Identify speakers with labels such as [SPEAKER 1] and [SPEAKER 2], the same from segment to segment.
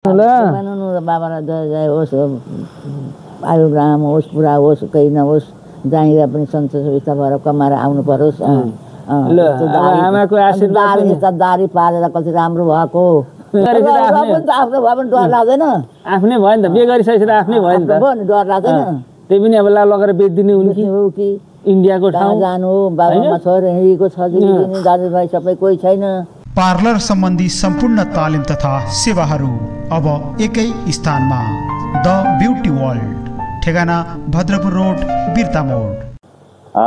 [SPEAKER 1] बाबालाई जय होस्, आयुग्राम होस्, पुरा होस्, केही नहोस्, जहाँनिर पनि सन्तोष सुविस्ता भएर कमाएर आउनु परोस्।
[SPEAKER 2] आमाको आशीर्वाद
[SPEAKER 1] दारी पालेर कति राम्रो भएको आफ्नो भए पनि डर लाग्दैन।
[SPEAKER 2] आफ्नै भयो नि त, बिहे गरिसकेपछि आफ्नै भयो नि त,
[SPEAKER 1] डर लाग्दैन।
[SPEAKER 2] त्यही पनि अब लगेर बेचिदिने उनकी
[SPEAKER 1] हो कि
[SPEAKER 2] इन्डियाको ठाउँ
[SPEAKER 1] जानु, बाबामा छोरी हिँडेको छ, दाजुभाइ सबै कोही छैन।
[SPEAKER 3] पार्लर सम्बन्धी सम्पूर्ण तालिम तथा सेवाहरू अब एकै स्थानमा, द ब्युटी वर्ल्ड, ठेगाना भद्रपुर रोड, बिर्ता मोड।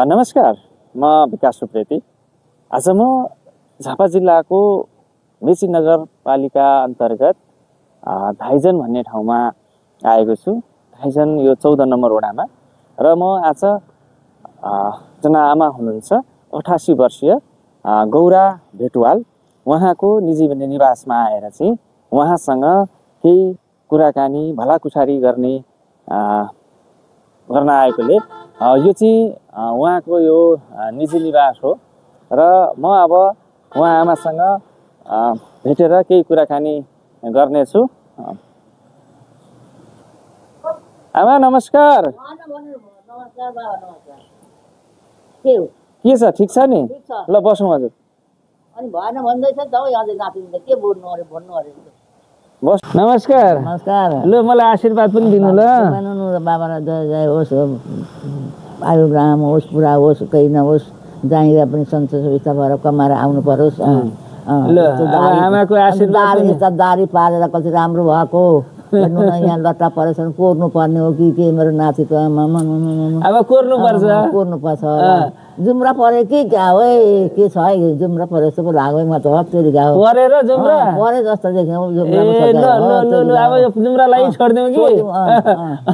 [SPEAKER 2] नमस्कार, म विकास सुप्रेती। आज म झापा जिल्लाको मेची नगरपालिका अन्तर्गत धाइजन भन्ने ठाउँमा आएको छु। धाइजन यो 14 नम्बर वडामा, र म आज जना आमा हुनुहुन्छ 88 वर्षीय गौरा भेटुवाल, उहाँको निजी निवासमा आएर चाहिँ उहाँसँग केही कुराकानी भलाकुसारी गर्न आएकोले यो चाहिँ उहाँको यो निजी निवास हो, र म अब उहाँ आमासँग भेटेर केही कुराकानी गर्नेछु। आमा नमस्कार। के छ, ठिक छ नि? ल बसौँ हजुर।
[SPEAKER 1] अनि भएन भन्दैछ त यहाँले नातिले के बोल्नु अरे भन्नु अरे।
[SPEAKER 2] बस नमस्कार।
[SPEAKER 1] नमस्कार।
[SPEAKER 2] ल मलाई आशीर्वाद पनि दिनु ल।
[SPEAKER 1] बाबालाई जय होस्, आयुग्राम होस्, पुरा होस्, केही नहोस्, जहाँनिर पनि सन्तोष सुविस्ता भएर कमाएर आउनु परोस्।
[SPEAKER 2] आमाको आशीर्वाद
[SPEAKER 1] दारी पालेर कति राम्रो भएको, यहाँ लट्टा परेछ कोर्नु पर्ने हो कि के मेरो नातिको
[SPEAKER 2] अब कोर्नु
[SPEAKER 1] पर्छ। जुम्रा परे कि क्या हो के छ है, जुम्रा परे जस्तो पो लाग्यो म त हप्तेरी गाउँ
[SPEAKER 2] परेर जुम्रा
[SPEAKER 1] परे जस्तो देख्यो।
[SPEAKER 2] अब जुम्रालाई छोड्दिउँ कि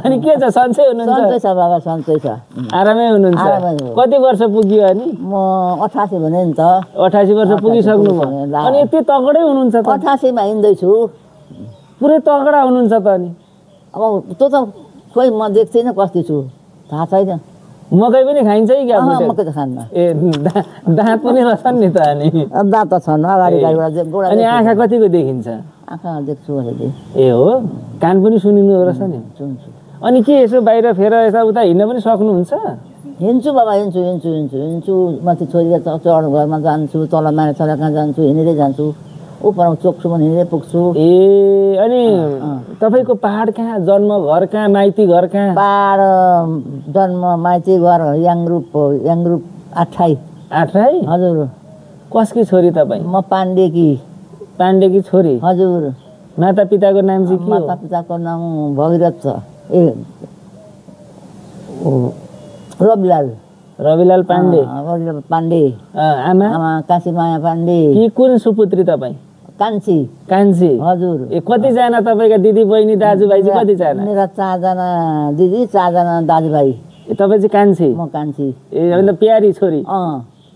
[SPEAKER 2] अनि के छ, सन्चै हुनुहुन्छ?
[SPEAKER 1] सन्चै छ बाबा, सन्चै छ,
[SPEAKER 2] आरामै हुनुहुन्छ। कति वर्ष पुग्यो अनि?
[SPEAKER 1] म 88 भने नि त।
[SPEAKER 2] 88 वर्ष पुगिसक्नु भयो अनि यति तगडै हुनुहुन्छ त?
[SPEAKER 1] 88 मा हिँड्दैछु।
[SPEAKER 2] पुरै तगडा हुनुहुन्छ त अनि?
[SPEAKER 1] अब त्यो त खोइ म देख्दिनँ कस्तो छु, थाहा छैन।
[SPEAKER 2] मकै पनि खाइन्छ कि क्या?
[SPEAKER 1] मकै त खान्न।
[SPEAKER 2] ए दाँत पनि रहेछन् नि त अनि?
[SPEAKER 1] दाँत त छन् अगाडि।
[SPEAKER 2] अनि आँखा कतिको देखिन्छ?
[SPEAKER 1] आँखा देख्छु अहिले।
[SPEAKER 2] ए हो, कान पनि सुनिनु रहेछ नि?
[SPEAKER 1] सुन्छु।
[SPEAKER 2] अनि के यसो बाहिर फेर यताउता हिँड्न पनि सक्नुहुन्छ?
[SPEAKER 1] हिँड्छु बाबा, हिँड्छु। माथि छोरीले चढ घरमा जान्छु, तल माने छोरा कहाँ जान्छु, हिँडेरै जान्छु। उपरमा चोक्छु भने हिँडेरै पुग्छु।
[SPEAKER 2] ए अनि तपाईँको पहाड कहाँ, जन्म घर कहाँ, माइती घर कहाँ?
[SPEAKER 1] पहाड जन्म माइती घर याङरूप आठाई। हजुर।
[SPEAKER 2] कसकी छोरी तपाईँ?
[SPEAKER 1] म
[SPEAKER 2] पाण्डेकी छोरी।
[SPEAKER 1] हजुर।
[SPEAKER 2] माता पिताको नाम चाहिँ के हो?
[SPEAKER 1] माता पिताको नाम भगीरथ छ। ए रविलाल पाण्डे। आमा काशीमाया पाण्डे।
[SPEAKER 2] कि कुन सुपुत्री तपाईँ?
[SPEAKER 1] कान्छी। हजुर।
[SPEAKER 2] ए कतिजना तपाईँका दिदी बहिनी दाजुभाइ चाहिँ कतिजना?
[SPEAKER 1] मेरा 4 जना दिदी, 4 जना दाजुभाइ।
[SPEAKER 2] ए तपाईँ चाहिँ कान्छी?
[SPEAKER 1] म कान्छी।
[SPEAKER 2] ए मतलब प्यारी छोरी?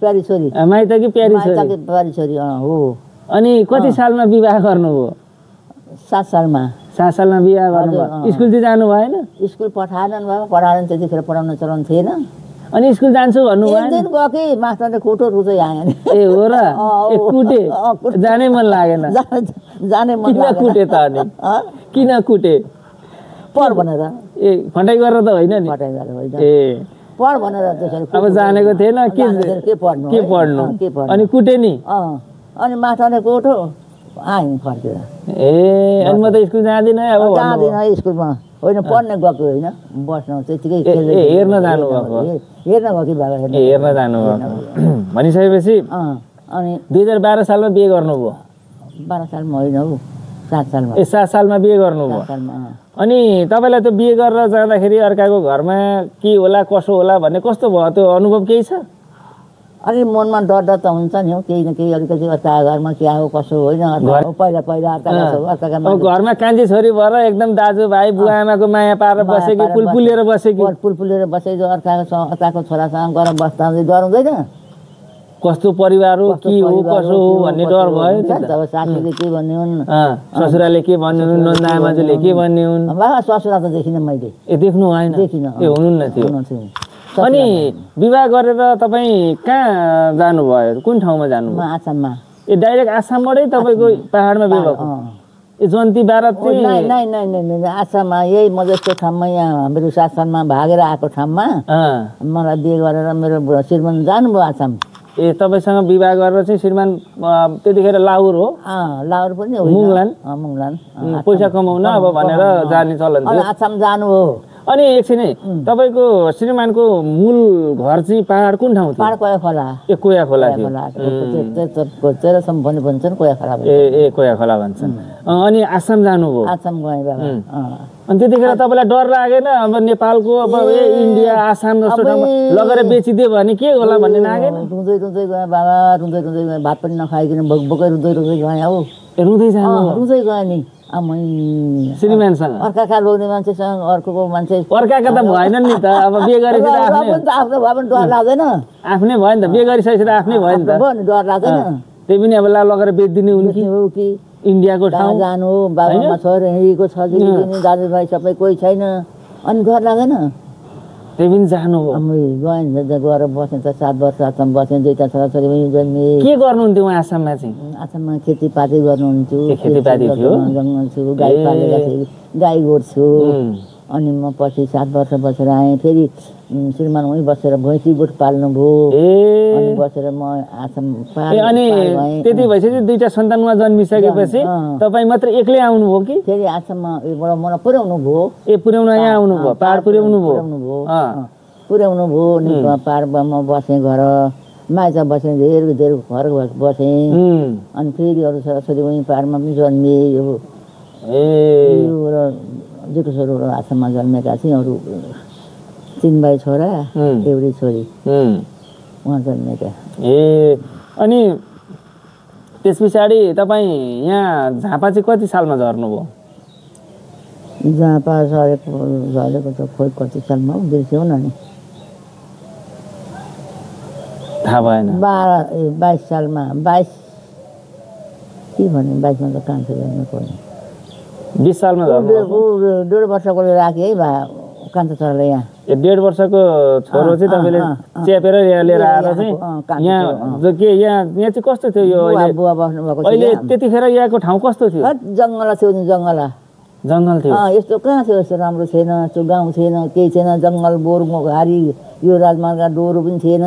[SPEAKER 1] प्यारी छोरी।
[SPEAKER 2] माइत कि प्यारी छोरी?
[SPEAKER 1] प्यारी छोरी हो।
[SPEAKER 2] अनि कति सालमा विवाह गर्नुभयो?
[SPEAKER 1] 7 सालमा।
[SPEAKER 2] 7 सालमा विवाह गर्नुभयो। स्कुल चाहिँ जानु भएन?
[SPEAKER 1] स्कुल पठाएनन् बाबा, पढाएन, त्यतिखेर पढाउन चलन थिएन।
[SPEAKER 2] अनि स्कुल जान्छु भन्नु भएन?
[SPEAKER 1] एक दिन गयो कि मास्टरले कुटो रुचै आएन।
[SPEAKER 2] ए हो र? कुटे? जानै मन लागेन?
[SPEAKER 1] जानै मन लागेन।
[SPEAKER 2] किन कुटे त अनि? किन कुटे?
[SPEAKER 1] पढ भनेर।
[SPEAKER 2] ए फटाइ गरेर त होइन नि?
[SPEAKER 1] फटाइ गरेर होइन।
[SPEAKER 2] ए
[SPEAKER 1] पढ भनेर त्यसरी।
[SPEAKER 2] अब जानेको थिएन के पढ्नु? अनि कुटे नि?
[SPEAKER 1] अनि मास्टरले कुटो आएँ फर्केर।
[SPEAKER 2] ए अनि म त स्कुल जाँदिनँ अब?
[SPEAKER 1] जाँदिनँ स्कुलमा, होइन पढ्ने गएको होइन, बस्न त्यतिकै
[SPEAKER 2] हेर्न जानु भएको?
[SPEAKER 1] हेर्न गयो कि बाबा?
[SPEAKER 2] हेर्न जानु भएको भनिसकेपछि
[SPEAKER 1] अनि
[SPEAKER 2] 2012 सालमा बिहे गर्नुभयो?
[SPEAKER 1] 12 सालमा होइन हौ, 7 सालमा।
[SPEAKER 2] ए 7 सालमा बिहे गर्नुभयो? अनि तपाईँलाई त बिहे गरेर जाँदाखेरि अर्काको घरमा के होला कसो होला भन्ने कस्तो भयो, त्यो अनुभव केही छ?
[SPEAKER 1] अलि मनमा डर त हुन्छ नि हौ, केही न केही अलिकति अर्काको घरमा क्या हो कसो होइन। पहिला अर्काका
[SPEAKER 2] घरमा कान्छी छोरी भएर एकदम दाजुभाइ बुवा आमाको माया पारेर बसेकी, पुलपुलेर
[SPEAKER 1] बसेकी अर्काको छोरासँग गएर बस्दा डर हुँदैन?
[SPEAKER 2] कस्तो परिवार हो, के हो कसो हो भन्ने डर भयो।
[SPEAKER 1] अब सासूले के भन्ने हुन्,
[SPEAKER 2] ससुराले के भन्ने हुन्, नन्दा आमाजुले के भन्ने हुन्?
[SPEAKER 1] बाबा ससुरा त देखिनँ मैले।
[SPEAKER 2] ए देख्नु भएन?
[SPEAKER 1] देखिनँ।
[SPEAKER 2] ए हुनुहुन्न थियो? अनि विवाह गरेर तपाईँ कहाँ जानुभयो? कुन ठाउँमा जानुभयो?
[SPEAKER 1] आसाममा।
[SPEAKER 2] ए डाइरेक्ट आसामबाटै तपाईँको पहाडमा बिहे भएको? ए जन्ती बारात
[SPEAKER 1] ओ, नै आसाममा यही म जस्तो ठाउँमा यहाँ हाम्रो शासनमा भागेर आएको ठाउँमा मलाई बिहे गरेर मेरो श्रीमान जानुभयो आसाम।
[SPEAKER 2] ए तपाईँसँग विवाह गरेर चाहिँ श्रीमान त्यतिखेर लाहुर हो?
[SPEAKER 1] लाहुर पनि हो, मुङलान
[SPEAKER 2] पैसा कमाउन अब भनेर जाने चलन थियो।
[SPEAKER 1] आसाम जानु हो।
[SPEAKER 2] अनि एकछिन है, तपाईँको श्रीमानको मूल घर चाहिँ पहाड कुन ठाउँ थियो?
[SPEAKER 1] पहाड कोया खोला।
[SPEAKER 2] ए कोया खोला थियो।
[SPEAKER 1] तेह्रसम्म पनि भन्छन् कोया खोला।
[SPEAKER 2] ए कोया खोला भन्छन्। अनि आसाम जानुभयो?
[SPEAKER 1] आसाम गएँ बाबा।
[SPEAKER 2] अनि त्यतिखेर तपाईँलाई डर लागेन अब नेपालको अब इन्डिया आसाम जस्तो ठाउँमा लगेर बेचिदियो भने के होला भन्ने लागेन?
[SPEAKER 1] रुँदै गएँ बाबा, रुँदै गएँ, भात पनि नखाइकन भोकै रुँदै गएँ। हौ
[SPEAKER 2] रुँदै जानु?
[SPEAKER 1] रुँदै गएँ नि
[SPEAKER 2] श्रीमानसँग।
[SPEAKER 1] अर्काका लोग्ने मान्छेसँग अर्को मान्छे
[SPEAKER 2] अर्काका त भएन नि त, अब बिहे गरेपछि
[SPEAKER 1] आफ्नो भयो भने डर लाग्दैन?
[SPEAKER 2] आफ्नै भयो नि त, बिहे गरिसकेपछि आफ्नै भयो नि त,
[SPEAKER 1] डर लाग्दैन?
[SPEAKER 2] त्यही पनि अब लगेर बेचिदिने उनकी
[SPEAKER 1] हो कि
[SPEAKER 2] इन्डियाको ठाउँ
[SPEAKER 1] जानु, बाबामा छोरीको छ दाजुभाइ सबै कोही छैन, अनि डर लाग्दैन?
[SPEAKER 2] त्यही पनि जानु हो।
[SPEAKER 1] गएँ गएर बसेँ त 7 वर्ष आसाम बसेँ, 2टा छोराछोरी पनि जन्मे।
[SPEAKER 2] के गर्नुहुन्थ्यो उहाँ आसाममा चाहिँ?
[SPEAKER 1] आसाममा खेतीपाती गर्नुहुन्थ्यो।
[SPEAKER 2] खेतीपाती थियो?
[SPEAKER 1] जङ्गल छु, गाई पालेका थिएँ, गाई गोठ्छु। अनि म पछि 7 वर्ष बसेर आएँ। फेरि श्रीमान उहीँ बसेर भैँसी गोठ पाल्नुभयो। अनि बसेर म आसाम
[SPEAKER 2] अनि त्यति भएपछि 2टा सन्तानमा जन्मिसकेपछि तपाईँ मात्र एक्लै आउनुभयो कि?
[SPEAKER 1] फेरि आसाममा मलाई पुर्याउनु भयो।
[SPEAKER 2] ए पुर्याउन यहाँ आउनुभयो, पहाड पुर्याउनु भयो?
[SPEAKER 1] पुर्याउनु भयो नि। पहाडमा म बसेँ, घर माइज बसेँ, धेरै घर बसेँ। अनि फेरि अरू छोराछोरी उहीँ पहाडमा पनि जन्मिए। जेठो छोरो आसाममा जन्मेका थिएँ, अरू 3 भाइ छोरा, एउटै छोरी उहाँ जन्मेका।
[SPEAKER 2] ए अनि त्यस पछाडि तपाईँ यहाँ झापा चाहिँ कति सालमा झर्नुभयो?
[SPEAKER 1] झापा झरेको त खोइ कति सालमा हो, बिर्स्यौ न नि।
[SPEAKER 2] थाहा भएन।
[SPEAKER 1] 22 सालमा। 22 के भने 22 मा त कान्छो जन्मेको होइन।
[SPEAKER 2] 20 सालमा झर्नुभयो?
[SPEAKER 1] 1.5 वर्षको राखेँ है कान्छो छोरालाई यहाँ।
[SPEAKER 2] 1.5 वर्षको छोरो चाहिँ तपाईँले च्यापेर लिएर आएर चाहिँ यहाँ के यहाँ चाहिँ कस्तो थियो यो
[SPEAKER 1] बुवा बस्नुभएको थियो?
[SPEAKER 2] अहिले त्यतिखेर यहाँको ठाउँ कस्तो थियो?
[SPEAKER 1] जङ्गल थियो नि,
[SPEAKER 2] जङ्गल थियो।
[SPEAKER 1] यस्तो कहाँ थियो? यस्तो राम्रो थिएन, यस्तो गाउँ थिएन, केही थिएन। जङ्गल बोरको घारी, यो राजमार्ग डोरो पनि थिएन,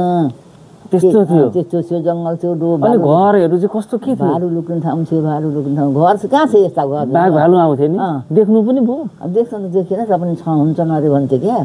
[SPEAKER 2] त्यस्तो थियो।
[SPEAKER 1] त्यस्तो थियो, जङ्गल थियो।
[SPEAKER 2] अनि घरहरू चाहिँ कस्तो के थियो?
[SPEAKER 1] भालु लुक्ने ठाउँ थियो, भालु लुक्ने ठाउँ। घर चाहिँ कहाँ छ यस्ता घर?
[SPEAKER 2] बाघ भालु आउँथे नि, देख्नु पनि भयो?
[SPEAKER 1] देख्न त देखेन, र पनि छ हुन्छ अरे भन्थ्यो क्या।